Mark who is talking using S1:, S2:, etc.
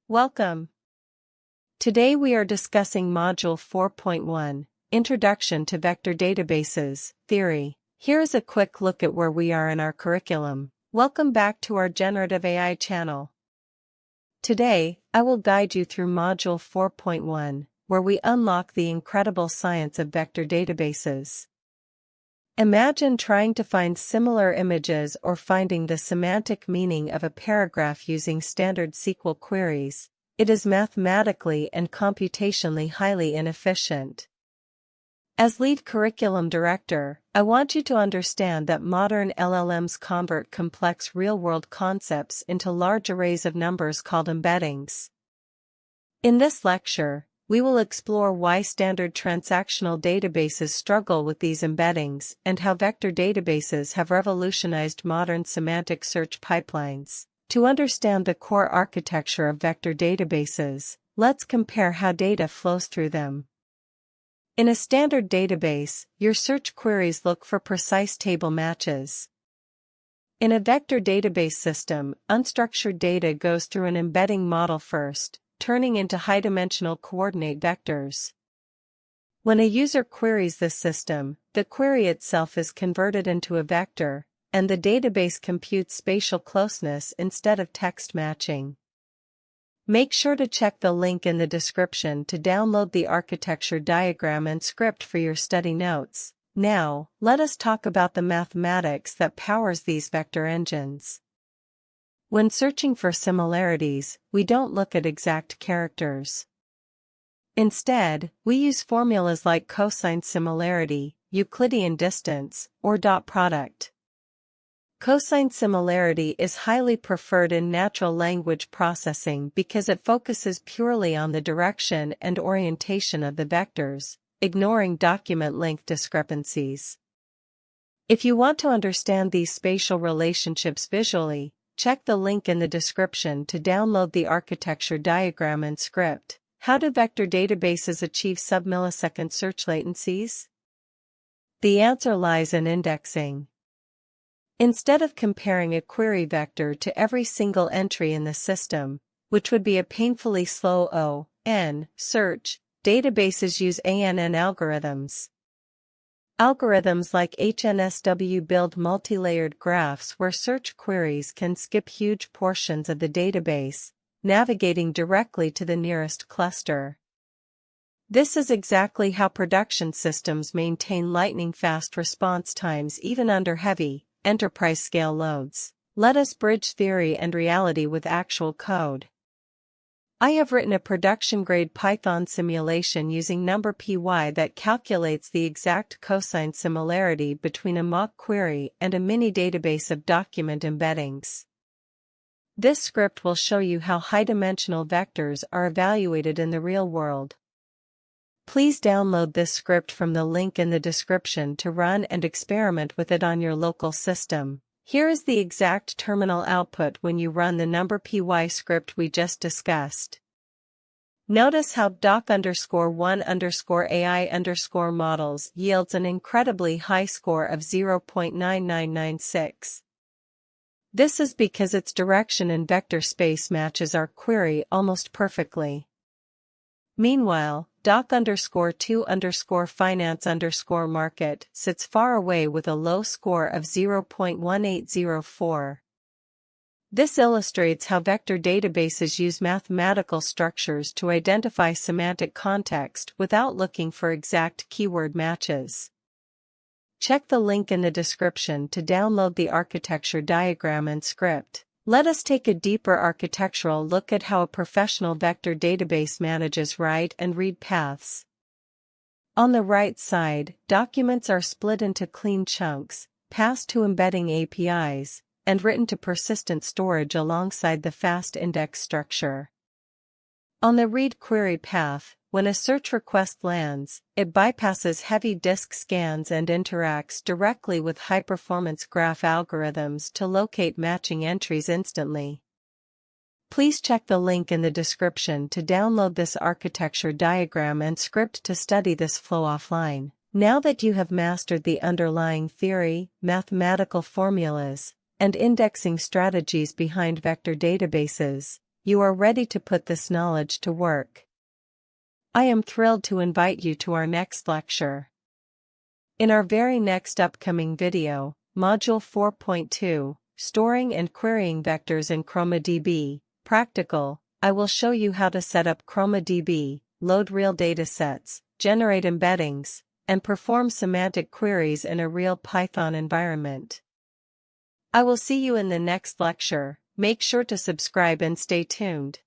S1: Welcome. Today we are discussing Module 4.1, Introduction to Vector Databases, Theory. Here is a quick look at where we are in our curriculum. Welcome back to our Generative AI channel. Today, I will guide you through Module 4.1, where we unlock the incredible science of vector databases. Imagine trying to find similar images or finding the semantic meaning of a paragraph using standard SQL queries. It is mathematically and computationally highly inefficient. As lead curriculum director, I want you to understand that modern LLMs convert complex real-world concepts into large arrays of numbers called embeddings. In this lecture, we will explore why standard transactional databases struggle with these embeddings and how vector databases have revolutionized modern semantic search pipelines. To understand the core architecture of vector databases, let's compare how data flows through them. In a standard database, your search queries look for precise table matches. In a vector database system, unstructured data goes through an embedding model first, turning into high-dimensional coordinate vectors. When a user queries this system, the query itself is converted into a vector, and the database computes spatial closeness instead of text matching. Make sure to check the link in the description to download the architecture diagram and script for your study notes. Now, let us talk about the mathematics that powers these vector engines. When searching for similarities, we don't look at exact characters. Instead, we use formulas like cosine similarity, Euclidean distance, or dot product. Cosine similarity is highly preferred in natural language processing because it focuses purely on the direction and orientation of the vectors, ignoring document length discrepancies. If you want to understand these spatial relationships visually, check the link in the description to download the architecture diagram and script. How do vector databases achieve sub-millisecond search latencies? The answer lies in indexing. Instead of comparing a query vector to every single entry in the system, which would be a painfully slow O(n) search, databases use ANN algorithms. Algorithms like HNSW build multi-layered graphs where search queries can skip huge portions of the database, navigating directly to the nearest cluster. This is exactly how production systems maintain lightning-fast response times even under heavy, enterprise-scale loads. Let us bridge theory and reality with actual code. I have written a production-grade Python simulation using NumPy that calculates the exact cosine similarity between a mock query and a mini database of document embeddings. This script will show you how high-dimensional vectors are evaluated in the real world. Please download this script from the link in the description to run and experiment with it on your local system. Here is the exact terminal output when you run the NumPy script we just discussed. Notice how doc_1_AI_models yields an incredibly high score of 0.9996. This is because its direction in vector space matches our query almost perfectly. Meanwhile, doc_2_finance_market sits far away with a low score of 0.1804. This illustrates how vector databases use mathematical structures to identify semantic context without looking for exact keyword matches. Check the link in the description to download the architecture diagram and script. Let us take a deeper architectural look at how a professional vector database manages write and read paths. On the right side, documents are split into clean chunks, passed to embedding APIs, and written to persistent storage alongside the fast index structure. On the read query path, when a search request lands, it bypasses heavy disk scans and interacts directly with high-performance graph algorithms to locate matching entries instantly. Please check the link in the description to download this architecture diagram and script to study this flow offline. Now that you have mastered the underlying theory, mathematical formulas, and indexing strategies behind vector databases, you are ready to put this knowledge to work. I am thrilled to invite you to our next lecture. In our very next upcoming video, Module 4.2, Storing and Querying Vectors in ChromaDB, Practical, I will show you how to set up ChromaDB, load real datasets, generate embeddings, and perform semantic queries in a real Python environment. I will see you in the next lecture. Make sure to subscribe and stay tuned.